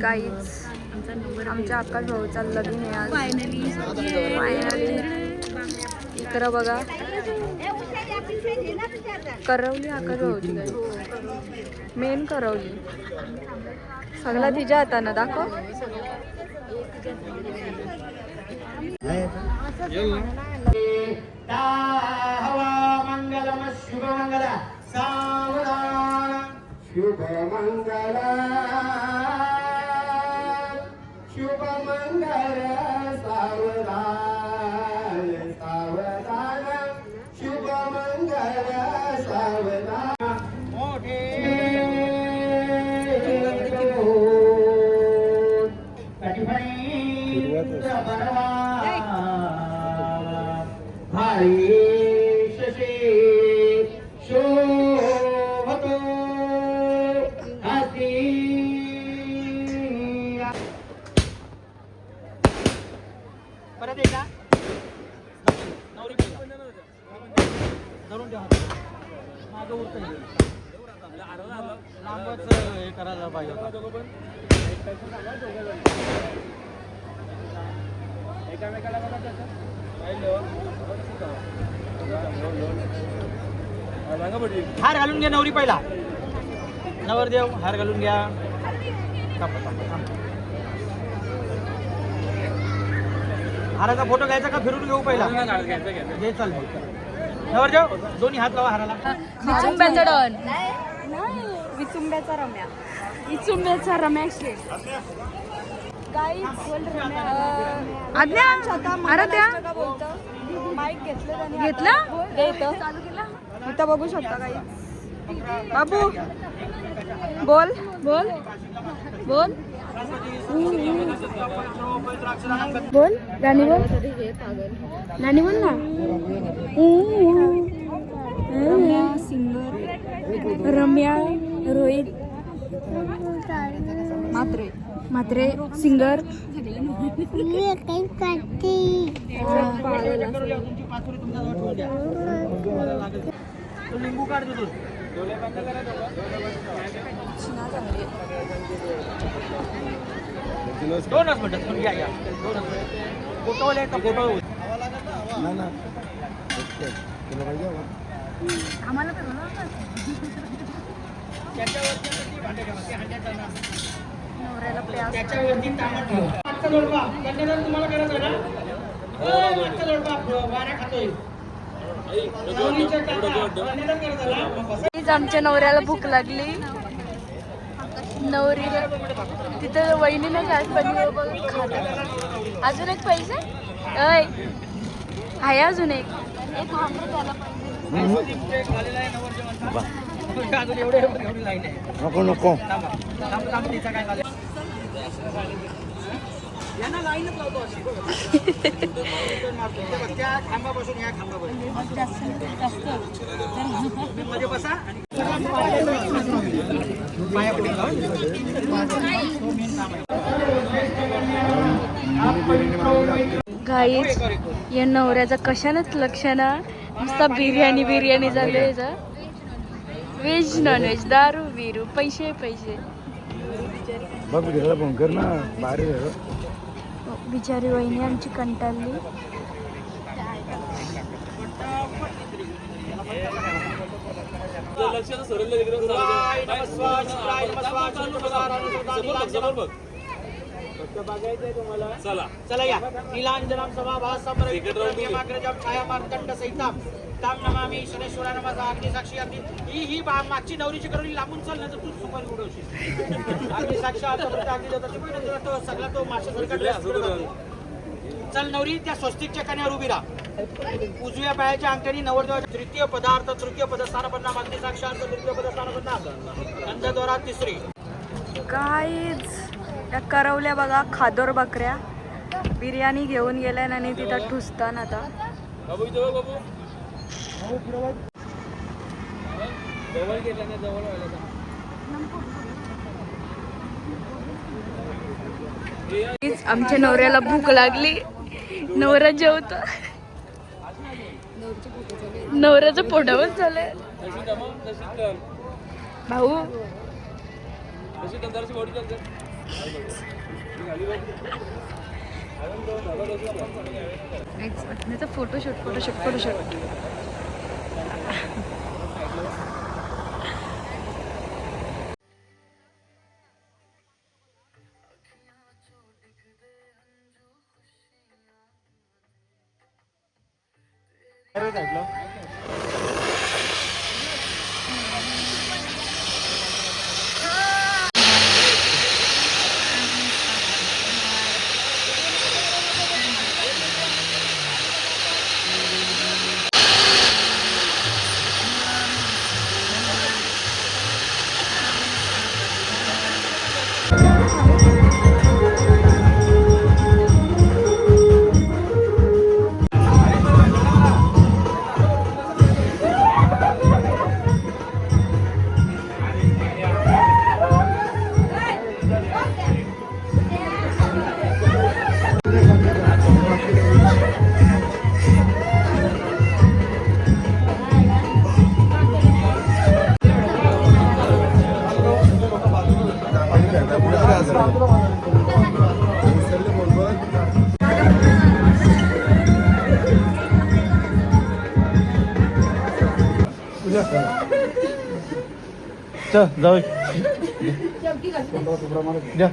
गाईच आमच्या आकाश भाऊचा लग्न आहे आज फायनली. इकडं बघा करवली आकाश भाऊची गाई मेन करवली सगळा तिच्या हातानं दाखव. मंगलम शुभ मंगल सावधान शुभ मंगल शुभ मंगल सावधान सावधान शुभ मंगल सावधान मोठे परत एकदा नवरी धरून ठेवा मागं उरतं लांबच हे करायला पाहिजे हार घालून घ्या नवरी पहिला नवरदेव हार घालून घ्या. हाराचा फोटो घ्यायचा का फिरून घेऊ पहिला घे चाल नवरदेव दोन्ही हात लावा हाराला. विचुंब्याचा डॉन विचुंब्याचा रम्या विचुंब्याचा रम्या शेठ आज्ञा अरे त्या माईक घेतलं चालू केला इथं बघू शकता काही. बाबू बोल बोल बोल बोल गाणी बोल गाणी बोल ना. रम्या सिंगर रम्या रोहित म्हात्रे म्हात्रे सिंगर लिंबू काढ तू दोनच मिनिटं घ्या घ्या फोटो फोटो आम्हाला त्याच्यावरती तुम्हाला करायचं ना वारा खातोय. आमच्या नवऱ्याला भूक लागली नवरीला तिथं वहिनीनं काय अजून एक पैसे आहे अजून एक नको नको यांना लाईनच लावतो त्या खांबापासून या खांबापासून मध्ये बसा गाईच या नवऱ्याचा कशानच लक्ष ना नुसता बिर्याणी बिर्याणी झाले व्हेज नॉन व्हेज दारू बिरू पैसे पैसे बिचारी वहिनी आमची कंटाळली. चला चला या नीलांजनाम सभा भासम छाया मार्तंड सहिताम ताम नमामि शनेश्वरा नमः अग्निसाक्षी अग्नि ही मागची नवरीची करून लांबून चल ना तू सुपारी उडवशील. अग्निसाक्षी सगळा तो माशासारखा ड्रेस चल नवरी त्या स्वस्तिकच्या कन्यावर उभी राहा. उजव्या पायाच्या अंगठ्याने नवरदेवाच्या तृतीय पदार्थ स्थानपन्ना अग्निसाक्षार्थ तृतीय पदस्थानपन्ना गंधद्वारा तिसरी. गाईज त्या करवल्या बघा खादोर बकऱ्या बिर्याणी घेऊन गेल्या आणि तिथं ठुसताना आता आमच्या नवऱ्याला भूक लागली नवरा जेवतो नवऱ्याचं पोटावर झालंय भाऊ फोटोशूट फोटोशूट फोटोशूट. जाऊ द्या.